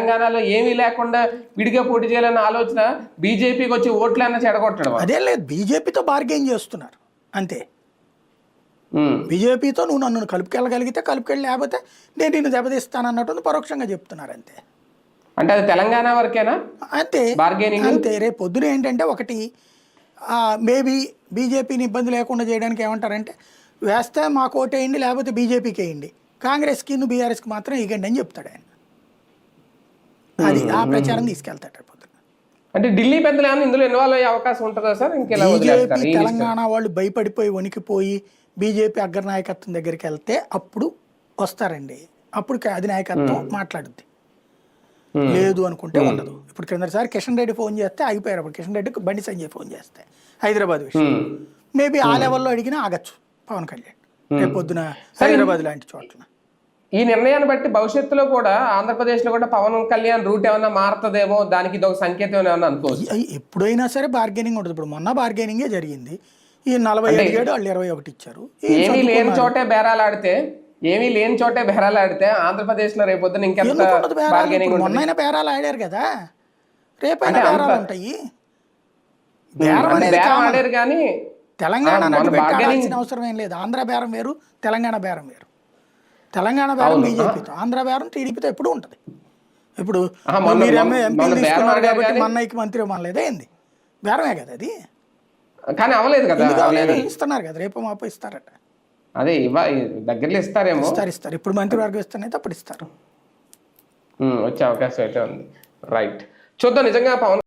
తెలంగాణలో ఏమీ లేకుండా విడిగా పోటీ చేయాలన్న ఆలోచన బీజేపీకి వచ్చి ఓట్లన్నా చెడగొట్టడం. అదే లేదు, బీజేపీతో బార్గెయిన్ చేస్తున్నారు అంతే. బీజేపీతో నువ్వు నన్ను కలుపుకెళ్ళగలిగితే కలుపుకెళ్ళి, లేకపోతే నేను నిన్ను దెబ్బతీస్తాను అన్నట్టు పరోక్షంగా చెప్తున్నారు అంతే. అంటే అది తెలంగాణ వరకేనా అంతే బార్గెనింగ్? అంతే. రేపు పొద్దున ఏంటంటే ఒకటి మేబీ బీజేపీని ఇబ్బంది లేకుండా చేయడానికి ఏమంటారంటే, వేస్తే మాకు ఓటేయండి లేకపోతే బీజేపీకి వేయండి, కాంగ్రెస్కి బీఆర్ఎస్కి మాత్రం ఇవ్వండి అని చెప్తాడు ఆయన. అది ఆ ప్రచారం తీసుకెళ్తాడు రేపు పొద్దున. అంటే ఢిల్లీ పెద్దలు ఏమైనా ఇందులో ఇన్వాల్వ్ అయ్యే అవకాశం ఉంటుందా సార్? బీజేపీ తెలంగాణ వాళ్ళు భయపడిపోయి వణికిపోయి బీజేపీ అగ్రనాయకత్వం దగ్గరికి వెళ్తే అప్పుడు వస్తారండి. అప్పుడు అధినాయకత్వం మాట్లాడుద్ది. లేదు అనుకుంటే ఉండదు. ఇప్పుడు కిందసారి కిషన్ రెడ్డి ఫోన్ చేస్తే ఆగిపోయారు. అప్పుడు కిషన్ రెడ్డికి బండి సంజయ్ ఫోన్ చేస్తే హైదరాబాద్ విషయం మేబీ ఆ లెవెల్లో అడిగినా ఆగచ్చు పవన్ కళ్యాణ్ రేపు పొద్దున హైదరాబాద్ లాంటి చోట్ల. ఈ నిర్ణయాన్ని బట్టి భవిష్యత్తులో కూడా ఆంధ్రప్రదేశ్లో కూడా పవన్ కళ్యాణ్ రూట్ ఏమన్నా మారుతుందేమో, దానికి ఇది ఒక సంకేతం ఏమన్నా అనుకోవచ్చు. ఎప్పుడైనా సరే బార్గెనింగ్ ఉంటుంది. ఇప్పుడు మొన్న బార్గెనింగే జరిగింది. ఈ 47 వాళ్ళు 21 ఇచ్చారు. ఏమీ లేని చోటే బేరాలు ఆడితే ఆంధ్రప్రదేశ్ లో రేపొద్దున ఇంకెంత బార్గెనింగ్? మొన్నైనా బేరాలు ఆడారు కదా, రేపైనా బేరాలు ఉంటాయి. బేరం ఆడారు కానీ తెలంగాణ పెట్టాల్సిన అవసరం ఏం లేదు. ఆంధ్ర బేరం వేరు, తెలంగాణ బేరం వేరు. తెలంగాణ బేరం బీజేపీతో, ఆంధ్ర బేరం టీడీపీతో ఎప్పుడు ఉంటుంది. ఇప్పుడు మీరు ఎంపీలు తీసుకున్నారు కాబట్టి మన్నయ్యకి మంత్రి మనలేదా ఏంది? బేరమే కదా అది. కానీ అవ్వలేదు కదా, ఇస్తున్నారు కదా, రేపు మాపో ఇస్తారట. అదే దగ్గరలో ఇస్తారేమో. ఇస్తారు. ఇప్పుడు మంత్రివర్గం ఇస్తానైతే అప్పుడు ఇస్తారు. వచ్చే అవకాశం అయితే ఉంది. రైట్, చూద్దాం నిజంగా పవన్